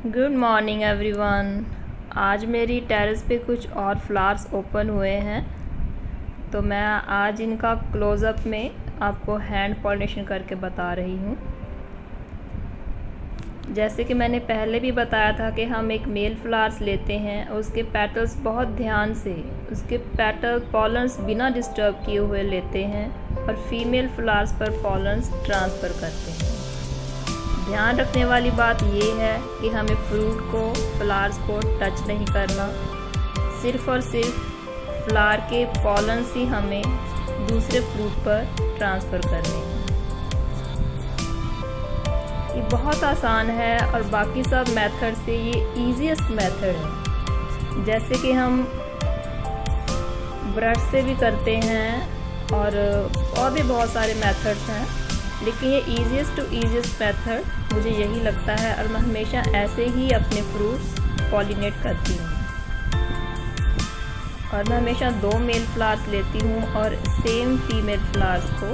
Good morning everyone. आज मेरी terrace पे कुछ और फ्लावर्स ओपन हुए हैं, तो मैं आज इनका क्लोज़अप में आपको हैंड पॉलिनेशन करके बता रही हूँ। जैसे कि मैंने पहले भी बताया था कि हम एक मेल फ्लावर्स लेते हैं और उसके पेटल्स बहुत ध्यान से उसके पेटल पॉलन्स बिना डिस्टर्ब किए हुए लेते हैं और फीमेल फ्लावर्स पर पॉलन्स ट्रांसफ़र करते हैं। ध्यान रखने वाली बात ये है कि हमें फ्रूट को फ्लावर्स को टच नहीं करना, सिर्फ़ और सिर्फ फ्लावर के पॉलन्स ही हमें दूसरे फ्रूट पर ट्रांसफ़र करने हैं। ये बहुत आसान है और बाकी सब मेथड से ये ईजीएस्ट मेथड है। जैसे कि हम ब्रश से भी करते हैं और भी बहुत सारे मेथड्स हैं, लेकिन ये ईजीएस्ट टू ईजीएस्ट मेथड मुझे यही लगता है और मैं हमेशा ऐसे ही अपने फ्रूट्स पॉलिनेट करती हूँ। और मैं हमेशा 2 मेल फ्लावर्स लेती हूँ और सेम फीमेल फ्लावर्स को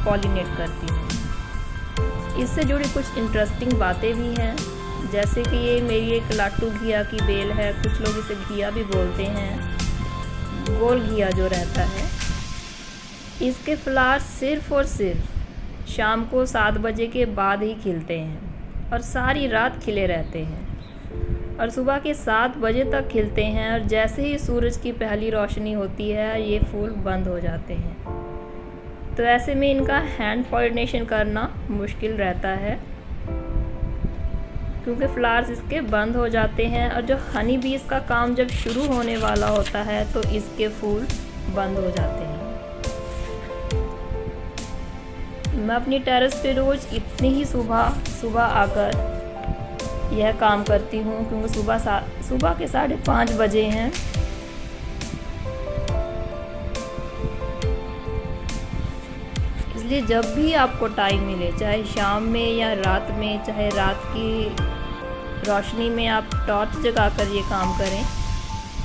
पॉलिनेट करती हूँ। इससे जुड़ी कुछ इंटरेस्टिंग बातें भी हैं, जैसे कि ये मेरी एक लाट्टू घिया की बेल है, कुछ लोग इसे घिया भी बोलते हैं, गोल घिया जो रहता है। इसके फ्लावर्स सिर्फ़ और सिर्फ शाम को 7 बजे के बाद ही खिलते हैं और सारी रात खिले रहते हैं और सुबह के 7 बजे तक खिलते हैं और जैसे ही सूरज की पहली रोशनी होती है ये फूल बंद हो जाते हैं। तो ऐसे में इनका हैंड पॉलिनेशन करना मुश्किल रहता है, क्योंकि फ्लावर्स इसके बंद हो जाते हैं और जो हनी बीज का काम जब शुरू होने वाला होता है तो इसके फूल बंद हो जाते हैं। मैं अपनी टेरेस पे रोज़ इतनी ही सुबह आकर यह काम करती हूँ, क्योंकि सुबह के 5:30 बजे हैं। इसलिए जब भी आपको टाइम मिले, चाहे शाम में या रात में, चाहे रात की रोशनी में, आप टॉर्च जगाकर ये काम करें,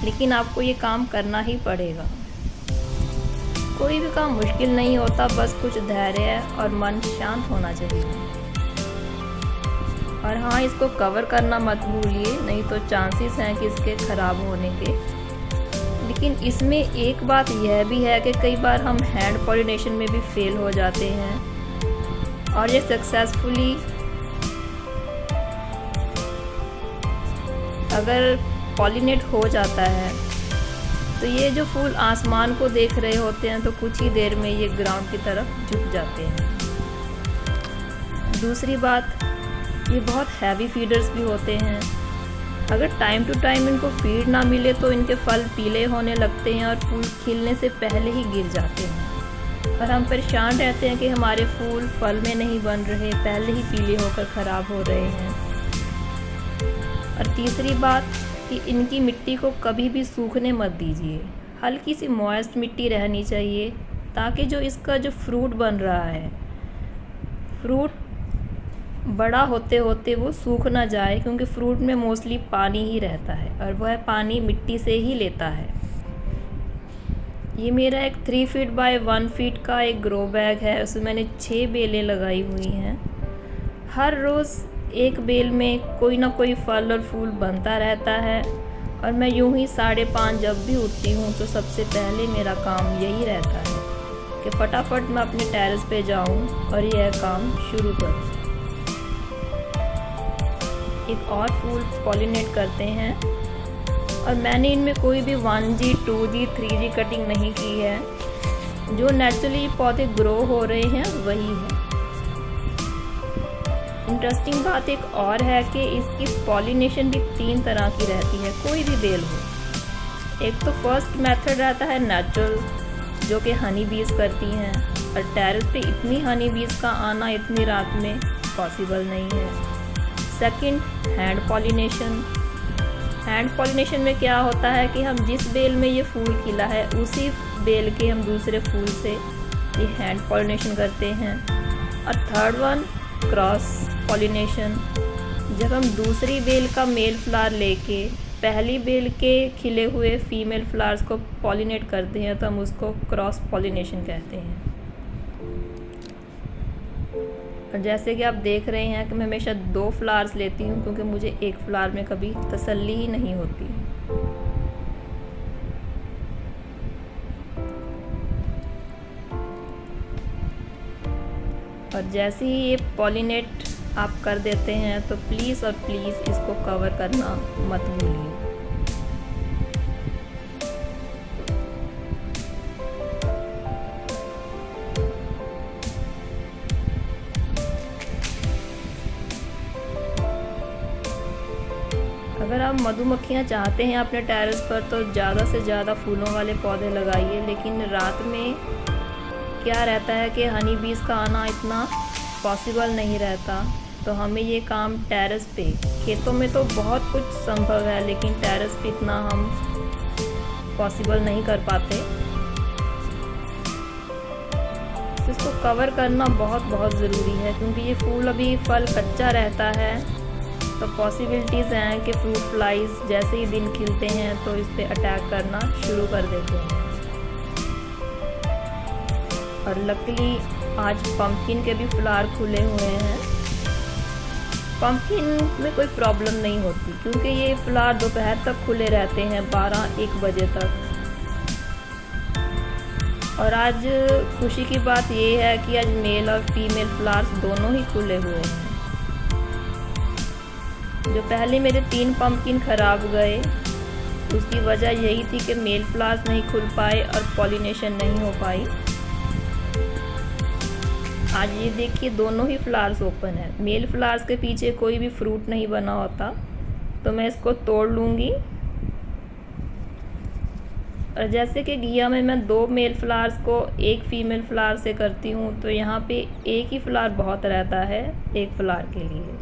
लेकिन आपको ये काम करना ही पड़ेगा। कोई भी काम मुश्किल नहीं होता, बस कुछ धैर्य और मन शांत होना चाहिए। और हाँ, इसको कवर करना मत भूलिए, नहीं तो चांसेस हैं कि इसके ख़राब होने के। लेकिन इसमें एक बात यह भी है कि कई बार हम हैंड पॉलिनेशन में भी फेल हो जाते हैं और ये सक्सेसफुली अगर पॉलिनेट हो जाता है तो ये जो फूल आसमान को देख रहे होते हैं तो कुछ ही देर में ये ग्राउंड की तरफ झुक जाते हैं। दूसरी बात, ये बहुत हैवी फीडर्स भी होते हैं। अगर टाइम टू टाइम इनको फीड ना मिले तो इनके फल पीले होने लगते हैं और फूल खिलने से पहले ही गिर जाते हैं और हम परेशान रहते हैं कि हमारे फूल फल में नहीं बन रहे, पहले ही पीले होकर ख़राब हो रहे हैं। और तीसरी बात कि इनकी मिट्टी को कभी भी सूखने मत दीजिए, हल्की सी मॉइस्ट मिट्टी रहनी चाहिए, ताकि जो इसका जो फ्रूट बन रहा है, फ्रूट बड़ा होते होते वो सूख ना जाए, क्योंकि फ्रूट में मोस्टली पानी ही रहता है और वह पानी मिट्टी से ही लेता है। ये मेरा एक 3 फीट बाय 1 फीट का एक ग्रो बैग है, उसमें मैंने 6 बेलें लगाई हुई हैं। हर रोज़ एक बेल में कोई ना कोई फल और फूल बनता रहता है और मैं यूं ही 5:30 जब भी उठती हूँ तो सबसे पहले मेरा काम यही रहता है कि फटाफट मैं अपने टेरेस पे जाऊँ और यह काम शुरू करूँ। एक और फूल पॉलिनेट करते हैं और मैंने इनमें कोई भी 1G 2G 3G कटिंग नहीं की है, जो नेचुरली पौधे ग्रो हो रहे हैं वही है। इंटरेस्टिंग बात एक और है कि इसकी पॉलिनेशन भी 3 तरह की रहती है, कोई भी बेल हो। एक तो फर्स्ट मेथड रहता है नेचुरल, जो कि हनी बीज करती हैं और टेरेस पे इतनी हनी बीज का आना इतनी रात में पॉसिबल नहीं है। Second, hand pollination. Hand pollination में क्या होता है कि हम जिस बेल में ये फूल खिला है उसी बेल के हम दूसरे फूल से ये हैंड पॉलिनेशन करते हैं। और थर्ड वन, क्रॉस पॉलिनेशन। जब हम दूसरी बेल का मेल फ्लावर लेके पहली बेल के खिले हुए फीमेल फ्लावर्स को पॉलिनेट करते हैं तो हम उसको क्रॉस पॉलिनेशन कहते हैं। और जैसे कि आप देख रहे हैं कि मैं हमेशा 2 फ्लावर्स लेती हूँ, क्योंकि मुझे एक फ्लावर में कभी तसल्ली ही नहीं होती। और जैसे ही ये पॉलिनेट आप कर देते हैं तो प्लीज़ और प्लीज़ इसको कवर करना मत भूलिए। अगर आप मधुमक्खियाँ चाहते हैं अपने टेरेस पर तो ज़्यादा से ज़्यादा फूलों वाले पौधे लगाइए, लेकिन रात में क्या रहता है कि हनी बीज़ का आना इतना पॉसिबल नहीं रहता, तो हमें ये काम टेरेस पे, खेतों में तो बहुत कुछ संभव है लेकिन टेरेस पे इतना हम पॉसिबल नहीं कर पाते। तो इसको कवर करना बहुत ज़रूरी है, क्योंकि ये फूल अभी फल कच्चा रहता है, तो पॉसिबिलिटीज़ हैं कि फ्रूट फ्लाइज जैसे ही दिन खिलते हैं तो इस पे अटैक करना शुरू कर देते हैं। और लकीली आज पंपकिन के भी फ्लावर खुले हुए हैं। पंपकिन में कोई प्रॉब्लम नहीं होती, क्योंकि ये फ्लावर दोपहर तक खुले रहते हैं 12-1 बजे तक। और आज खुशी की बात ये है कि आज मेल और फीमेल फ्लावर्स दोनों ही खुले हुए हैं। जो पहले मेरे 3 पंपकिन खराब गए, उसकी वजह यही थी कि मेल फ्लावर्स नहीं खुल पाए और पॉलिनेशन नहीं हो पाई। आज ये देखिए दोनों ही फ्लावर्स ओपन है। मेल फ्लावर्स के पीछे कोई भी फ्रूट नहीं बना होता, तो मैं इसको तोड़ लूँगी। और जैसे कि घिया में मैं 2 मेल फ्लावर्स को 1 फीमेल फ्लावर से करती हूँ, तो यहाँ पे एक ही फ्लावर बहुत रहता है एक फ्लावर के लिए।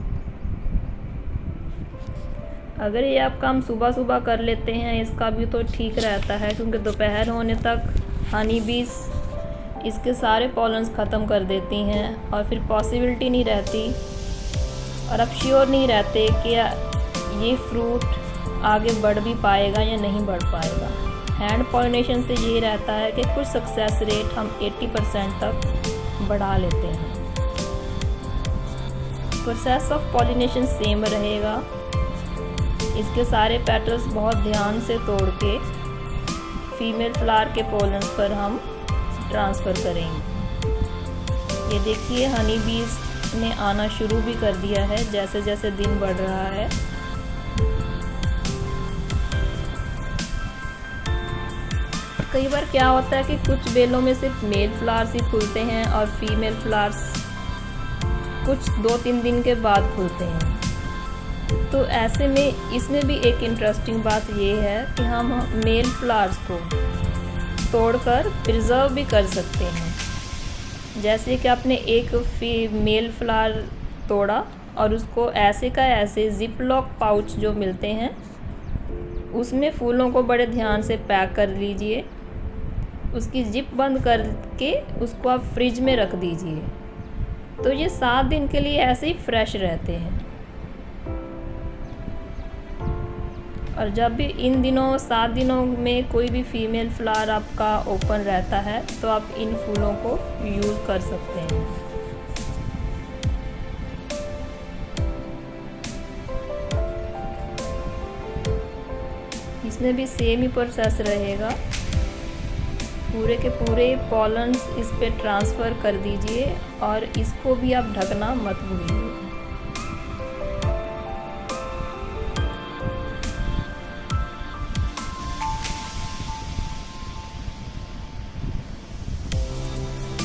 अगर ये आप काम सुबह सुबह कर लेते हैं इसका भी तो ठीक रहता है, क्योंकि दोपहर होने तक हनी बीज़ इसके सारे पॉलन्स ख़त्म कर देती हैं और फिर पॉसिबिलिटी नहीं रहती और आप श्योर नहीं रहते कि ये फ्रूट आगे बढ़ भी पाएगा या नहीं बढ़ पाएगा। हैंड पॉलिनेशन से ये रहता है कि कुछ सक्सेस रेट हम 80% तक बढ़ा लेते हैं। प्रोसेस ऑफ पॉलिनेशन सेम रहेगा। इसके सारे पेटल्स बहुत ध्यान से तोड़ के फीमेल फ्लावर के पोलन्स पर हम ट्रांसफ़र करेंगे। ये देखिए हनी बीज़ ने आना शुरू भी कर दिया है जैसे जैसे दिन बढ़ रहा है। कई बार क्या होता है कि कुछ बेलों में सिर्फ मेल फ्लावर्स ही खुलते हैं और फीमेल फ्लावर्स कुछ 2-3 दिन के बाद खुलते हैं। तो ऐसे में इसमें भी एक इंटरेस्टिंग बात ये है कि हम मेल फ्लावर्स को तोड़कर प्रिजर्व भी कर सकते हैं। जैसे कि आपने एक मेल फ्लावर तोड़ा और उसको ऐसे का ऐसे जिप लॉक पाउच जो मिलते हैं उसमें फूलों को बड़े ध्यान से पैक कर लीजिए। उसकी जिप बंद करके उसको आप फ्रिज में रख दीजिए, तो ये 7 दिन के लिए ऐसे ही फ्रेश रहते हैं। और जब भी इन दिनों 7 दिनों में कोई भी फीमेल फ्लावर आपका ओपन रहता है तो आप इन फूलों को यूज़ कर सकते हैं। इसमें भी सेम ही प्रोसेस रहेगा। पूरे के पूरे पॉलन्स इस पे ट्रांसफ़र कर दीजिए और इसको भी आप ढकना मत भूलिए।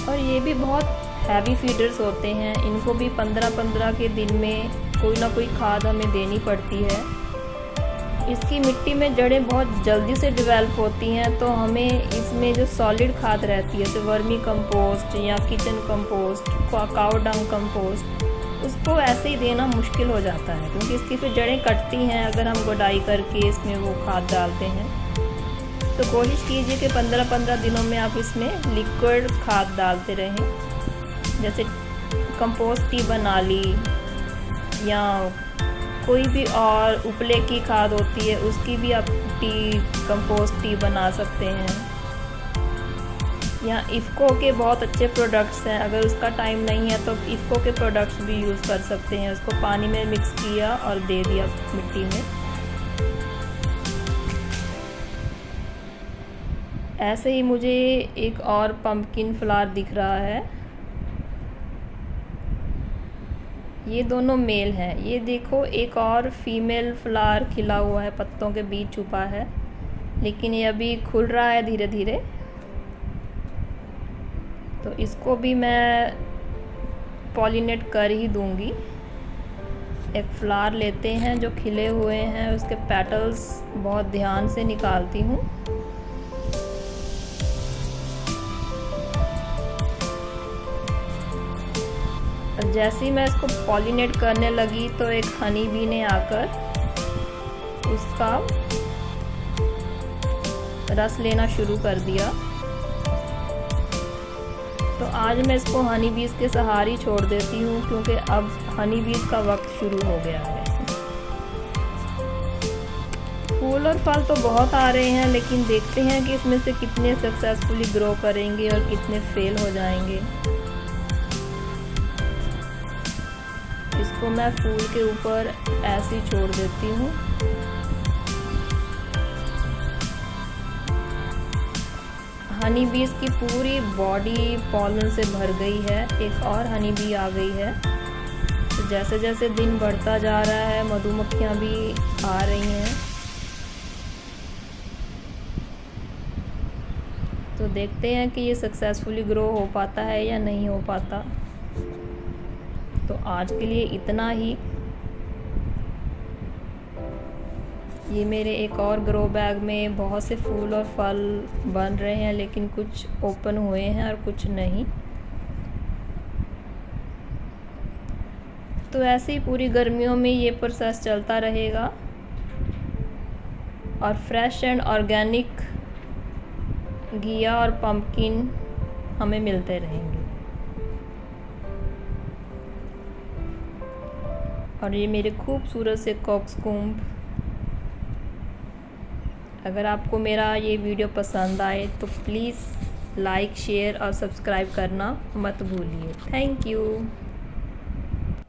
और ये भी बहुत हैवी फीडर्स होते हैं, इनको भी 15-15 के दिन में कोई ना कोई खाद हमें देनी पड़ती है। इसकी मिट्टी में जड़ें बहुत जल्दी से डेवलप होती हैं, तो हमें इसमें जो सॉलिड खाद रहती है जैसे वर्मी कंपोस्ट या किचन कंपोस्ट, काऊ डंग कंपोस्ट, उसको ऐसे ही देना मुश्किल हो जाता है, क्योंकि इसकी फिर जड़ें कटती हैं अगर हम गुडाई करके इसमें वो खाद डालते हैं। तो कोशिश कीजिए कि 15-15 दिनों में आप इसमें लिक्विड खाद डालते रहें। जैसे कंपोस्ट टी बना ली या कोई भी और उपले की खाद होती है उसकी भी आप कंपोस्ट टी बना सकते हैं। यहाँ इफ़को के बहुत अच्छे प्रोडक्ट्स हैं, अगर उसका टाइम नहीं है तो इफ़को के प्रोडक्ट्स भी यूज़ कर सकते हैं। उसको पानी में मिक्स किया और दे दिया मिट्टी में। ऐसे ही मुझे एक और पंपकिन फ्लावर दिख रहा है, ये दोनों मेल हैं। ये देखो एक और फीमेल फ्लावर खिला हुआ है, पत्तों के बीच छुपा है, लेकिन ये अभी खुल रहा है धीरे धीरे। तो इसको भी मैं पॉलिनेट कर ही दूंगी। एक फ्लावर लेते हैं जो खिले हुए हैं, उसके पेटल्स बहुत ध्यान से निकालती हूँ। जैसे ही मैं इसको पॉलिनेट करने लगी तो एक हनी बी ने आकर उसका रस लेना शुरू कर दिया। तो आज मैं इसको हनी बीज के सहारे ही छोड़ देती हूँ, क्योंकि अब हनी बीज का वक्त शुरू हो गया है। फूल और फल तो बहुत आ रहे हैं, लेकिन देखते हैं कि इसमें से कितने सक्सेसफुली ग्रो करेंगे और कितने फेल हो जाएंगे। इसको मैं फूल के ऊपर ऐसे ही छोड़ देती हूँ। हनी बीज की पूरी बॉडी पॉलन से भर गई है। एक और हनी बी आ गई है। तो जैसे जैसे दिन बढ़ता जा रहा है, मधुमक्खियाँ भी आ रही हैं। तो देखते हैं कि ये सक्सेसफुली ग्रो हो पाता है या नहीं हो पाता। तो आज के लिए इतना ही। ये मेरे एक और ग्रो बैग में बहुत से फूल और फल बन रहे हैं, लेकिन कुछ ओपन हुए हैं और कुछ नहीं। तो ऐसे ही पूरी गर्मियों में ये प्रोसेस चलता रहेगा और फ्रेश एंड ऑर्गेनिक घिया और पंपकिन हमें मिलते रहेंगे। और ये मेरे खूबसूरत से कॉक्सकॉम्ब। अगर आपको मेरा ये वीडियो पसंद आए तो प्लीज़ लाइक, शेयर और सब्सक्राइब करना मत भूलिए। Thank you.